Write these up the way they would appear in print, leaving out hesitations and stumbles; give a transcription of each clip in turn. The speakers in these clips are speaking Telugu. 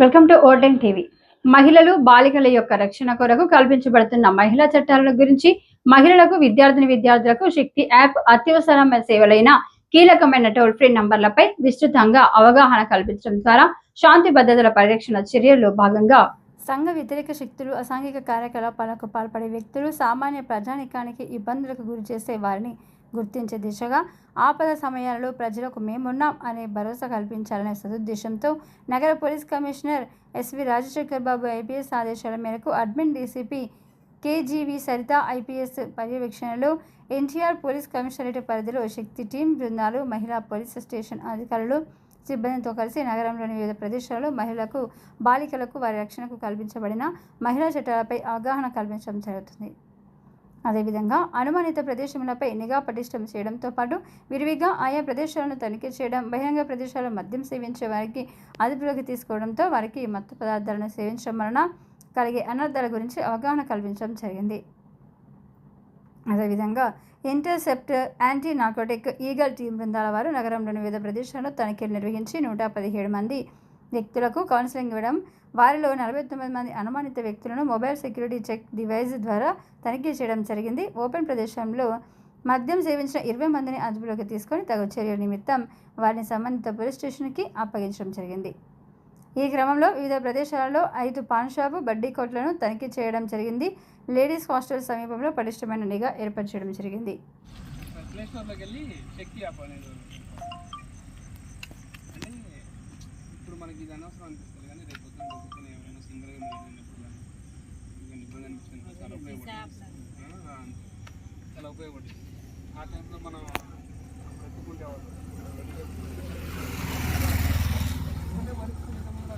Welcome to ఓటెన్ TV. మహిళలు బాలికల యొక్క రక్షణ కొరకు కల్పించబడుతున్న మహిళా చట్టాల గురించి మహిళలకు విద్యార్థులకు శక్తి యాప్ అత్యవసరమైన సేవలైన కీలకమైన టోల్ ఫ్రీ నంబర్లపై విస్తృతంగా అవగాహన కల్పించడం ద్వారా శాంతి భద్రతల పరిరక్షణ చర్యల్లో భాగంగా సంఘ వ్యతిరేక శక్తులు, అసాంఘిక కార్యకలాపాలకు పాల్పడే వ్యక్తులు, సామాన్య ప్రజానికానికి ఇబ్బందులకు గురి చేసే వారిని గుర్తించే దిశగా ఆపద సమయాలలో ప్రజలకు మేమున్నాం అనే భరోసా కల్పించాలనే సదుద్దేశంతో నగర పోలీస్ కమిషనర్ ఎస్వి రాజశేఖర్ బాబు ఐపీఎస్ ఆదేశాల మేరకు అడ్మిన్ డీసీపీ కేజీవి సరిత ఐపీఎస్ పర్యవేక్షణలో ఎన్టీఆర్ పోలీస్ కమిషనరేట్ పరిధిలో శక్తి టీం బృందాలు, మహిళా పోలీస్ స్టేషన్ అధికారులు, సిబ్బందితో కలిసి నగరంలోని వివిధ ప్రదేశాల్లో మహిళలకు, బాలికలకు వారి రక్షణకు కల్పించబడిన మహిళా చట్టాలపై అవగాహన కల్పించడం జరుగుతుంది. అదేవిధంగా అనుమానిత ప్రదేశములపై నిఘా పటిష్టం చేయడంతో పాటు విరివిగా ఆయా ప్రదేశాలను తనిఖీ చేయడం, బహిరంగ ప్రదేశాల్లో మద్యం సేవించే వారికి అదుపులోకి తీసుకోవడంతో వారికి మత్తు పదార్థాలను సేవించడం వలన కలిగే అనర్థాల గురించి అవగాహన కల్పించడం జరిగింది. అదేవిధంగా intercept, anti narcotic, eagle team బృందాల వారు నగరంలోని వివిధ ప్రదేశాల్లో తనిఖీలు నిర్వహించి 117 మంది వ్యక్తులకు కౌన్సిలింగ్ ఇవ్వడం, వారిలో 49 మంది అనుమానిత వ్యక్తులను మొబైల్ సెక్యూరిటీ చెక్ డివైస్ ద్వారా తనిఖీ చేయడం జరిగింది. ఓపెన్ ప్రదేశంలో మద్యం సేవించిన 20 మందిని అదుపులోకి తీసుకొని తగు చర్య నిమిత్తం వారిని సంబంధిత పోలీస్ స్టేషన్కి అప్పగించడం జరిగింది. ఈ క్రమంలో వివిధ ప్రదేశాలలో 5 పాన్ షాపు, బడ్డీ కోట్లను తనిఖీ చేయడం జరిగింది. లేడీస్ హాస్టల్ సమీపంలో పటిష్టమైన నిఘా ఏర్పాటు చేయడం జరిగింది. చాలా ఉపయోగపడింది. ఆ టైంలో మనం పెట్టుకుంటేవాళ్ళు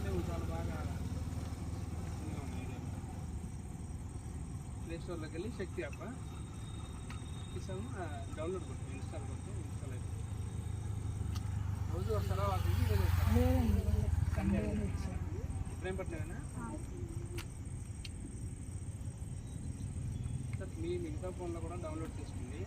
లేవు, చాలా బాగా ప్లే స్టోర్లోకి వెళ్ళి శక్తి యాప్ తీసాము, డౌన్లోడ్ కొట్టు, ఇన్స్టాల్ అయిపోయింది. రోజు వస్తారా వాళ్ళకి ఇప్పుడేం పట్టినా మీ మిగతా ఫోన్లో కూడా డౌన్లోడ్ చేసుకోండి.